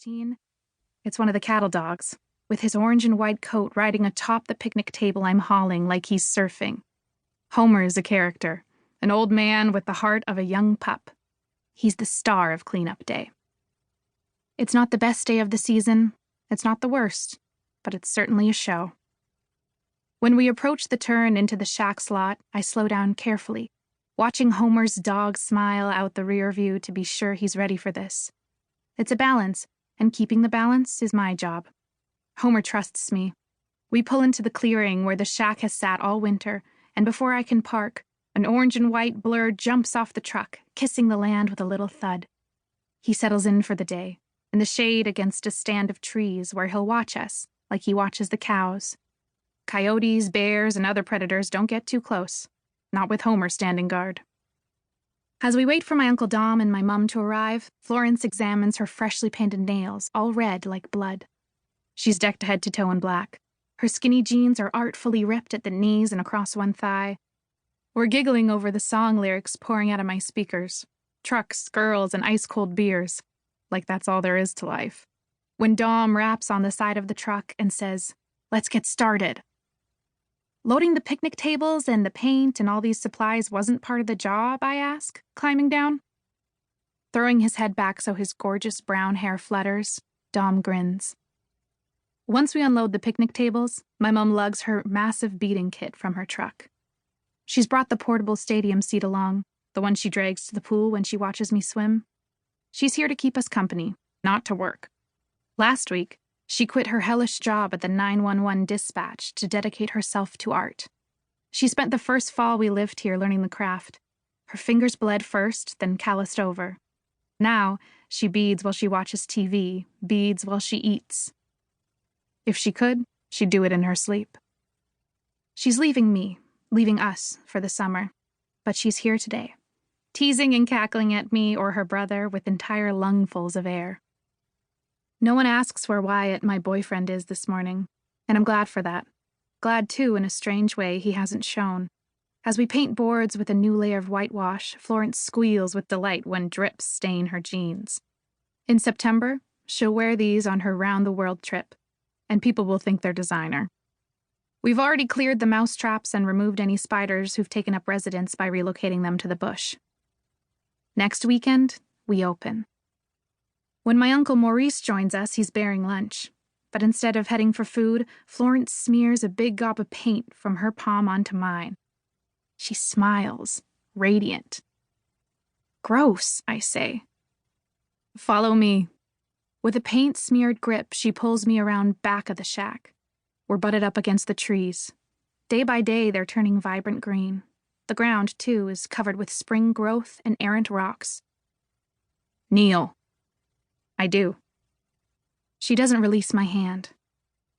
16. It's one of the cattle dogs, with his orange and white coat riding atop the picnic table I'm hauling like he's surfing. Homer is a character, an old man with the heart of a young pup. He's the star of cleanup day. It's not the best day of the season, it's not the worst, but it's certainly a show. When we approach the turn into the shack's lot, I slow down carefully, watching Homer's dog smile out the rear view to be sure he's ready for this. It's a balance, and keeping the balance is my job. Homer trusts me. We pull into the clearing where the shack has sat all winter, and before I can park, an orange and white blur jumps off the truck, kissing the land with a little thud. He settles in for the day, in the shade against a stand of trees where he'll watch us, like he watches the cows. Coyotes, bears, and other predators don't get too close, not with Homer standing guard. As we wait for my Uncle Dom and my mum to arrive, Florence examines her freshly painted nails, all red like blood. She's decked head to toe in black. Her skinny jeans are artfully ripped at the knees and across one thigh. We're giggling over the song lyrics pouring out of my speakers. Trucks, girls, and ice-cold beers. Like that's all there is to life. When Dom raps on the side of the truck and says, "Let's get started." Loading the picnic tables and the paint and all these supplies wasn't part of the job, I ask, climbing down. Throwing his head back so his gorgeous brown hair flutters, Dom grins. Once we unload the picnic tables, my mum lugs her massive beating kit from her truck. She's brought the portable stadium seat along, the one she drags to the pool when she watches me swim. She's here to keep us company, not to work. Last week, she quit her hellish job at the 911 dispatch to dedicate herself to art. She spent the first fall we lived here learning the craft. Her fingers bled first, then calloused over. Now, she beads while she watches TV, beads while she eats. If she could, she'd do it in her sleep. She's leaving us for the summer, but she's here today, teasing and cackling at me or her brother with entire lungfuls of air. No one asks where Wyatt, my boyfriend, is this morning, and I'm glad for that. Glad, too, in a strange way, he hasn't shown. As we paint boards with a new layer of whitewash, Florence squeals with delight when drips stain her jeans. In September, she'll wear these on her round-the-world trip, and people will think they're designer. We've already cleared the mouse traps and removed any spiders who've taken up residence by relocating them to the bush. Next weekend, we open. When my Uncle Maurice joins us, he's bearing lunch. But instead of heading for food, Florence smears a big gob of paint from her palm onto mine. She smiles, radiant. "Gross," I say. "Follow me." With a paint-smeared grip, she pulls me around back of the shack. We're butted up against the trees. Day by day, they're turning vibrant green. The ground, too, is covered with spring growth and errant rocks. "Kneel." I do. She doesn't release my hand.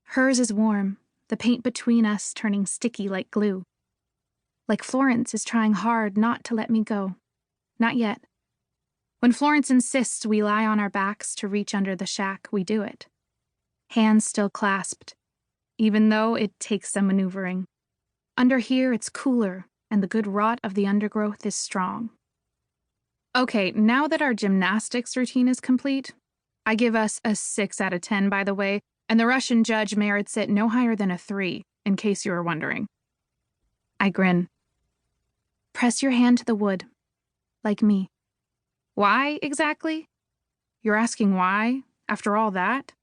Hers is warm, the paint between us turning sticky like glue. Like Florence is trying hard not to let me go. Not yet. When Florence insists we lie on our backs to reach under the shack, we do it. Hands still clasped, even though it takes some maneuvering. Under here, it's cooler, and the good rot of the undergrowth is strong. Okay, now that our gymnastics routine is complete, I give us a 6 out of 10, by the way, and the Russian judge merits it no higher than a 3, in case you were wondering. I grin. Press your hand to the wood, like me. Why, exactly? You're asking why, after all that?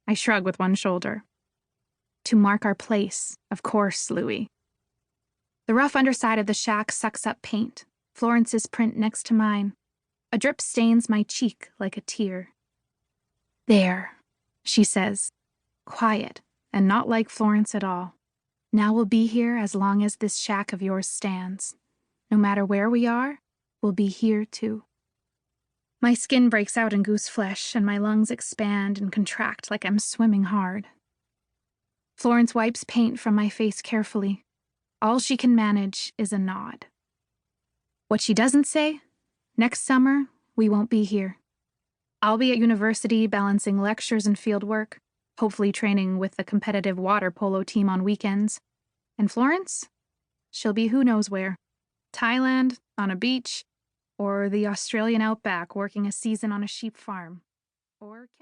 I shrug with one shoulder. To mark our place, of course, Louis. The rough underside of the shack sucks up paint, Florence's print next to mine. A drip stains my cheek like a tear. "There," she says, quiet and not like Florence at all. "Now we'll be here as long as this shack of yours stands. No matter where we are, we'll be here too." My skin breaks out in goose flesh and my lungs expand and contract like I'm swimming hard. Florence wipes paint from my face carefully. All she can manage is a nod. What she doesn't say, next summer, we won't be here. I'll be at university balancing lectures and field work, hopefully training with the competitive water polo team on weekends. And Florence? She'll be who knows where. Thailand, on a beach, or the Australian outback working a season on a sheep farm. Or Kenya.